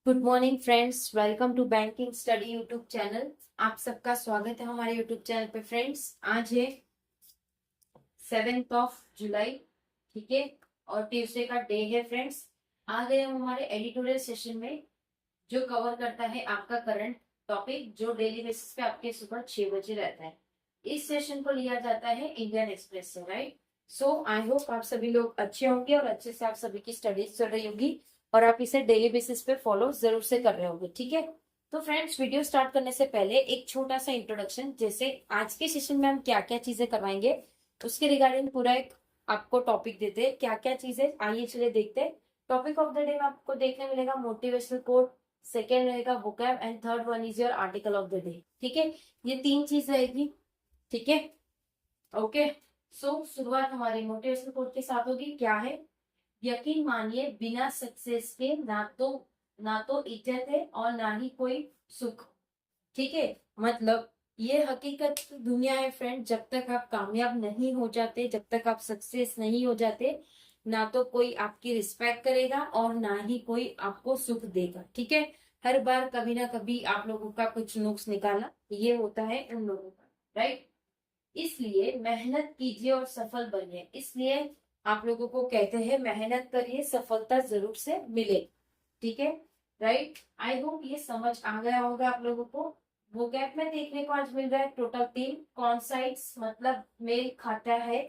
Good morning friends, welcome to banking study YouTube channel. आप सबका स्वागत है हमारे यूट्यूब चैनल पे। फ्रेंड्स, आज है 7th ऑफ जुलाई, ठीक है, और ट्यूसडे का डे है। फ्रेंड्स, आ गए हम हमारे एडिटोरियल सेशन में, जो कवर करता है आपका करंट टॉपिक, जो डेली बेसिस पे आपके सुबह 6 बजे रहता है। इस सेशन को लिया जाता है इंडियन एक्सप्रेस से, राइट। सो आई होप आप सभी लोग अच्छे होंगे और अच्छे से आप सभी की स्टडीज चल रही होगी और आप इसे डेली बेसिस पे फॉलो जरूर से कर रहे होंगे, ठीक है। तो फ्रेंड्स, वीडियो स्टार्ट करने से पहले एक छोटा सा इंट्रोडक्शन, जैसे आज के सेशन में हम क्या क्या चीजें करवाएंगे उसके रिगार्डिंग पूरा एक आपको टॉपिक देते हैं। क्या क्या चीजें, आइए चले देखते हैं। टॉपिक ऑफ द डे में आपको देखने मिलेगा मोटिवेशनल कोट, सेकेंड रहेगा vocab and third one is your article of the day, ठीक है। ये 3 चीज रहेगी, ठीक है। ओके, सो शुरुआत हमारे मोटिवेशनल कोट के साथ होगी। क्या है? यकीन मानिए, बिना सक्सेस के ना तो इज्जत है और ना ही कोई सुख, ठीक है। मतलब ये हकीकत दुनिया है फ्रेंड, जब तक आप कामयाब नहीं हो जाते, जब तक आप सक्सेस नहीं हो जाते, ना तो कोई आपकी रिस्पेक्ट करेगा और ना ही कोई आपको सुख देगा, ठीक है। हर बार कभी ना कभी आप लोगों का कुछ नुक्स निकालना ये होता है उन लोगों का, राइट। इसलिए मेहनत कीजिए और सफल बनिए। इसलिए आप लोगों को कहते हैं मेहनत करिए, सफलता जरूर से मिले, ठीक है, राइट। आई होप ये समझ आ गया होगा आप लोगों को। वोकैब में देखने को आज मिल रहा है टोटल 3 कॉन्साइट्स, मतलब मेल खाता है,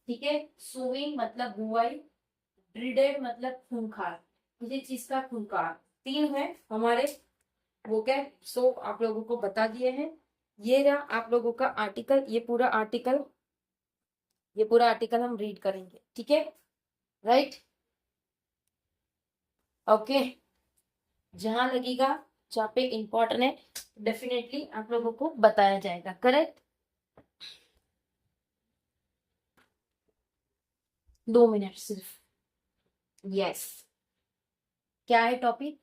ठीक है। सुविंग मतलब बुआई, ब्रीडेड मतलब खूंखार, किसी चीज का खूंखार, 3 है हमारे वोकैब। सो आप लोगों को बता दिए हैं। ये रहा आप लोगों का आर्टिकल, ये पूरा आर्टिकल हम रीड करेंगे, ठीक है, राइट। ओके, जहां लगेगा, जहाँ पे इंपॉर्टेंट है, डेफिनेटली आप लोगों को बताया जाएगा, करेक्ट। 2 मिनट सिर्फ। यस, क्या है topic?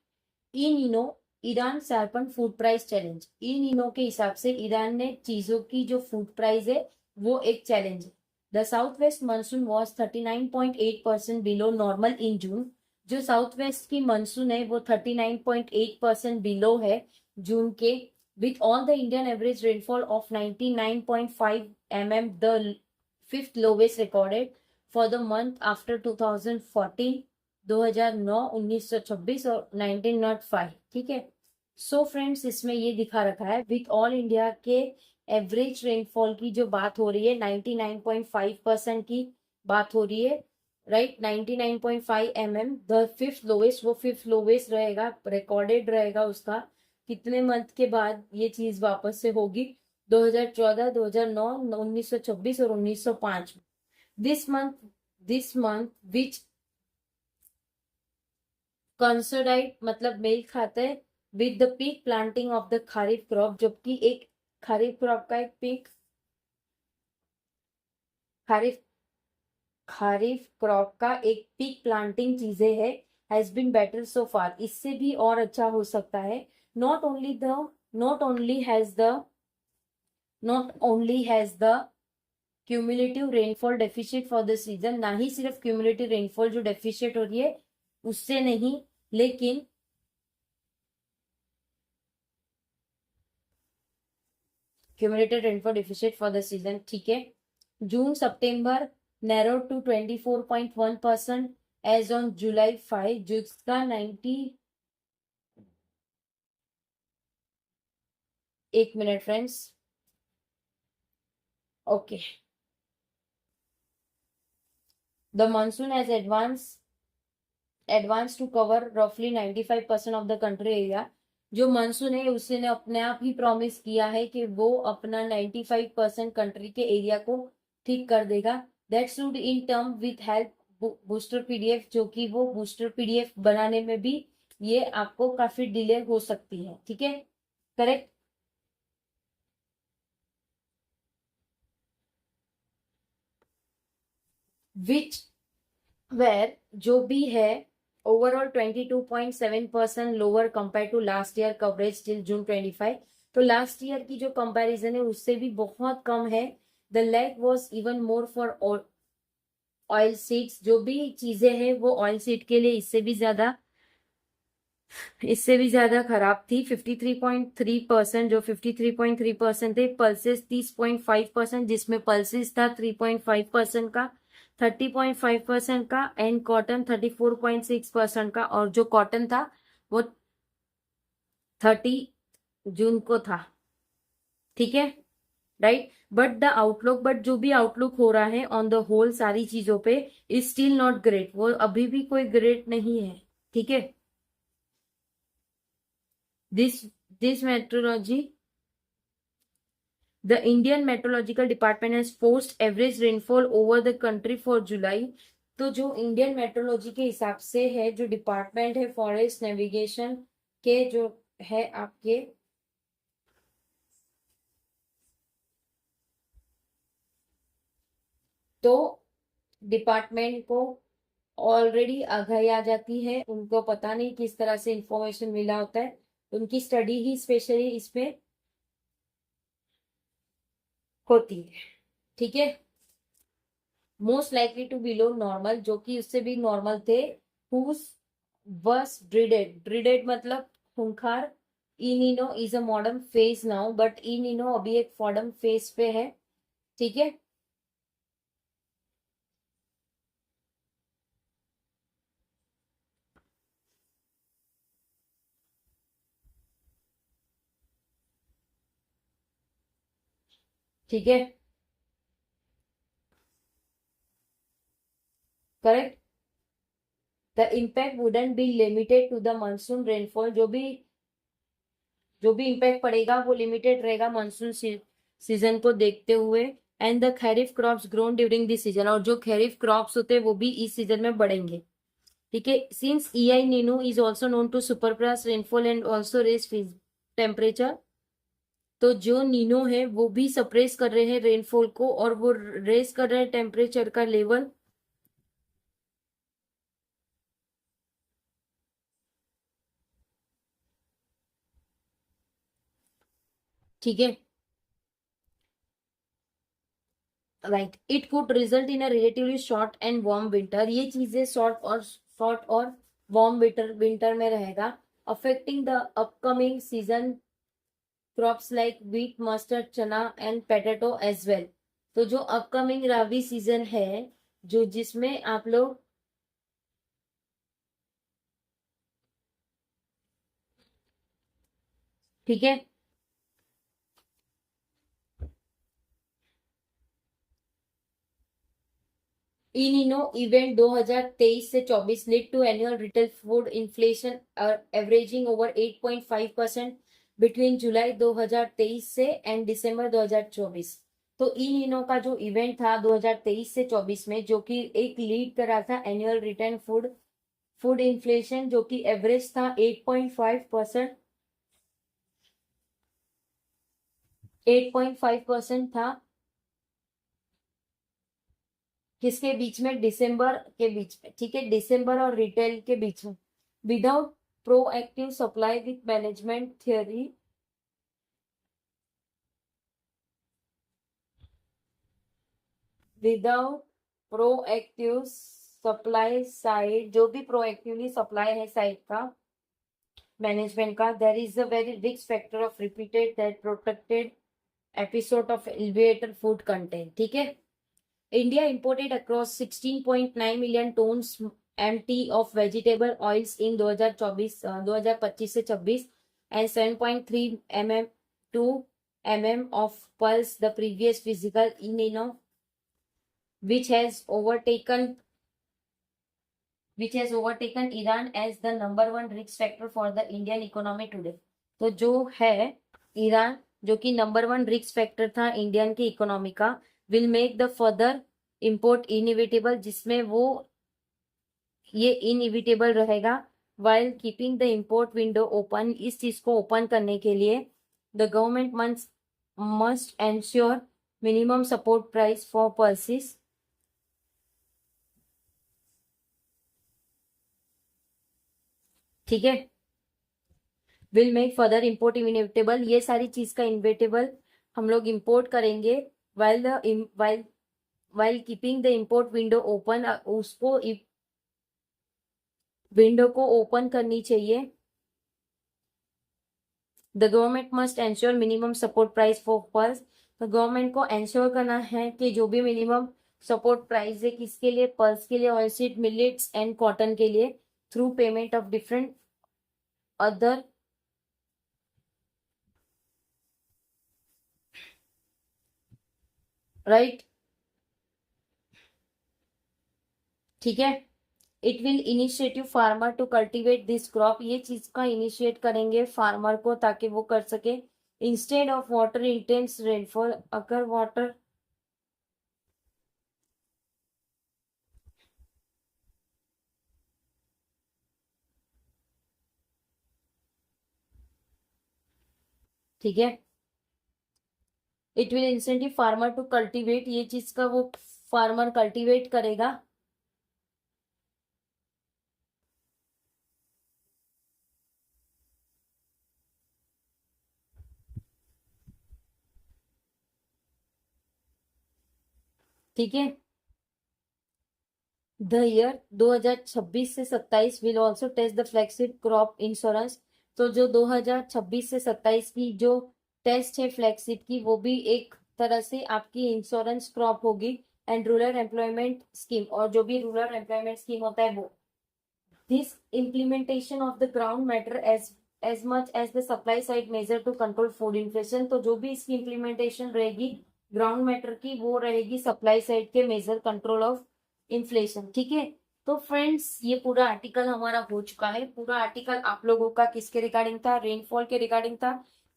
El Nino, Iran sharpen food price challenge. El Nino के हिसाब से ईरान ने चीजों की जो फूड प्राइस है वो एक चैलेंज है। The south west monsoon was 39.8% below normal in June. जो साउथ वेस्ट की मानसून है वो 39.8% बिलो है जून के। With all the Indian average rainfall of 99.5 mm, the fifth lowest recorded for the month after 2014, 2009, 1926 और 1905, ठीक है। सो फ्रेंड्स, इसमें ये दिखा रखा है विथ ऑल इंडिया के एवरेज रेनफॉल की जो बात हो रही है, 99.5% की बात हो रही है, right. 99.5 mm, the fifth lowest, वो फिफ्थ लोवेस्ट रहेगा, रिकॉर्डेड रहेगा उसका। कितने मंथ के बाद ये चीज वापस से होगी? 2014, 2009, 1926 और 1905 में। दिस मंथ विच कंसोडाइट मतलब मेल खाता है with the peak planting of the kharif crop, जबकि एक खरीफ क्रॉप का एक पीक, खरीफ खरीफ क्रॉप का एक पीक प्लांटिंग चीजें है, हैज बीन बेटर सो फार, इससे भी और अच्छा हो सकता है। Not only the not only has the not only has the cumulative rainfall deficit for the season, ना ही सिर्फ क्यूमुलेटिव रेनफॉल जो डेफिशिएट हो रही है उससे नहीं, लेकिन cumulated rainfall deficit for the season, ठीक है। जून सितंबर narrowed to 24.1% as on July 5, जिसका 90, एक minute friends, okay. The monsoon has advance to cover रफली 95% ऑफ द कंट्री एरिया। जो मानसून है उसने अपने आप ही प्रॉमिस किया है कि वो अपना 95% कंट्री के एरिया को ठीक कर देगा। That should in term with help booster PDF, जो कि वो बूस्टर पीडीएफ बनाने में भी ये आपको काफी डिले हो सकती है, ठीक है, करेक्ट। विच वेर जो भी है overall 22.7% lower compare to last year coverage till June 25। तो लास्ट ईयर की जो कंपैरिजन है उससे भी बहुत कम है। The lag was even more for oil seeds, जो भी चीजें हैं वो ऑयल सीड के लिए इससे भी ज्यादा इससे भी ज्यादा खराब थी 53.3%, जो 53.3% थे। पल्सेस 30.5%, जिसमें पल्सेस था 3.5% का, 30.5% का, एंड कॉटन 34.6% का, और जो कॉटन था वो 30 जून को था। ठीक है, राइट। बट जो भी आउटलुक हो रहा है ऑन द होल सारी चीजों पे, इज स्टिल नॉट ग्रेट। वो अभी भी कोई ग्रेट नहीं है। ठीक है, this this metrology, the Indian meteorological department has post average rainfall over the country for July. तो जो इंडियन मेट्रोलॉजी के हिसाब से है, जो डिपार्टमेंट है फॉरेस्ट नेविगेशन के, जो है आपके, तो डिपार्टमेंट को ऑलरेडी आगाही आ जाती है। उनको पता नहीं किस तरह से इंफॉर्मेशन मिला होता है, उनकी स्टडी ही स्पेशली इसमें होती है। ठीक है, most likely to below normal, जो कि उससे भी नॉर्मल थे। हुज वस ड्रिडेड, ड्रिडेड मतलब खूंखार। El Nino is a modern phase now, but El Nino अभी एक मॉडर्न फेज पे है। ठीक है, ठीक है, correct. The impact wouldn't be limited to the monsoon rainfall, जो भी इम्पैक्ट पड़ेगा वो लिमिटेड रहेगा मानसून सीजन को देखते हुए। And the kharif crops grown during this season, और जो खरीफ क्रॉप्स होते हैं वो भी इस सीजन में बढ़ेंगे। ठीक है, since EI Nino is also known to suppress rainfall and also raise temperature. तो जो नीनो है वो भी सप्रेस कर रहे हैं रेनफॉल को, और वो रेस कर रहे हैं टेम्परेचर का लेवल। ठीक है, right. It could result in a relatively short and warm winter, ये चीजें शॉर्ट और वार्म विंटर में रहेगा। Affecting the upcoming season crops like wheat, mustard, चना एंड पोटैटो एज वेल। तो जो अपकमिंग राबी सीजन है, जो जिसमें आप लोग, ठीक है, इनिनो इवेंट 2023 से 24 lead to annual retail food inflation averaging over 8.5% between July 2023 से एंड दिसंबर 2024। तो इनिनो का जो इवेंट था 2023 से 24 में, जो कि एक लीड करा था annual retail food food inflation, जो कि एवरेज था 8.5%, 8.5% था। किसके बीच में? दिसंबर के बीच में। ठीक है, दिसंबर और रिटेल के बीच में। Without proactive supply with management theory, without proactive supply side, जो भी प्रोएक्टिवली सप्लाई है साइड का मैनेजमेंट का, there is a very risk factor of repeated that protected episode of elevator food content. ठीक है, India imported across 16.9 million tons MT of vegetable oils in 2025 से 26, and 7.3 mm to mm of pulse the previous physical in which has overtaken Iran as the number one risk factor for the Indian economy today। तो जो है Iran, जो कि number one risk factor था Indian की economy का, will make the further import inevitable, जिसमें वो ये इनएविटेबल रहेगा। While keeping the import window open, इस चीज को ओपन करने के लिए the government must ensure minimum support price for pulses. ठीक है, will make further import inevitable, ये सारी चीज का इनवेटेबल हम लोग इम्पोर्ट करेंगे। While the while keeping the import window open, उसको विंडो को ओपन करनी चाहिए। The government must ensure minimum support price for pearls. तो गवर्नमेंट को एंश्योर करना है कि जो भी मिनिमम सपोर्ट प्राइस है किसके लिए, पर्ल्स के लिए, ऑयलसीड, मिलेट्स एंड कॉटन के लिए, through payment of different other right. ठीक है। It will initiative farmer to cultivate this crop. ये चीज का इनिशिएट करेंगे फार्मर को ताकि वो कर सके। Instead of water intense rainfall, अगर वाटर ठीक है, it will incentive farmer to cultivate, ये चीज का वो फार्मर कल्टिवेट करेगा। ठीक है। द ईयर 2026 से 27 will also test the flaxseed crop insurance. तो जो 2026 से 27 की जो टेस्ट है फ्लैक्सीड की, वो भी एक तरह से आपकी इंश्योरेंस क्रॉप होगी। एंड रूरल एम्प्लॉयमेंट स्कीम, और जो भी रूरल एम्प्लॉयमेंट स्कीम होता है वो। This implementation of the ground matter as much as the supply side measure to control food inflation. तो जो भी इसकी इम्प्लीमेंटेशन रहेगी ग्राउंड मैटर की, वो रहेगी सप्लाई साइड के मेजर कंट्रोल ऑफ इन्फ्लेशन। ठीक है। तो फ्रेंड्स ये पूरा आर्टिकल हमारा हो चुका है। पूरा आर्टिकल आप लोगों का किसके रिगार्डिंग था, रेनफॉल के रिगार्डिंग था,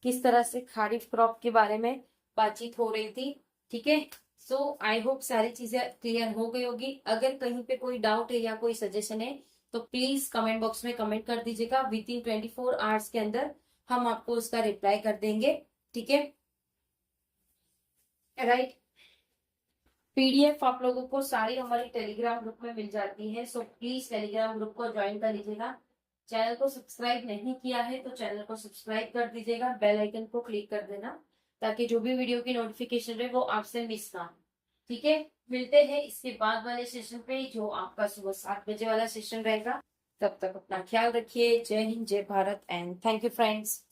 किस तरह से खारिफ क्रॉप के बारे में बातचीत हो रही थी। ठीक है। सो आई होप सारी चीजें क्लियर हो गई होगी। अगर कहीं पे कोई डाउट है या कोई सजेशन है तो प्लीज कमेंट बॉक्स में कमेंट कर दीजिएगा। विद इन 24 आवर्स के अंदर हम आपको उसका रिप्लाई कर देंगे। ठीक है, राइट। पीडीएफ आप लोगों को सारी हमारे टेलीग्राम ग्रुप में मिल जाती है। सो प्लीज टेलीग्राम ग्रुप को ज्वाइन कर लीजिएगा। चैनल को सब्सक्राइब नहीं किया है तो चैनल को सब्सक्राइब कर दीजिएगा, बेल आइकन को क्लिक कर देना ताकि जो भी वीडियो की नोटिफिकेशन है वो आपसे मिस ना हो। ठीक है। मिलते हैं इसके बाद वाले सेशन पे जो आपका सुबह 7 बजे वाला सेशन रहेगा। तब तक अपना ख्याल रखिए। जय हिंद, जय Bharat and thank you friends.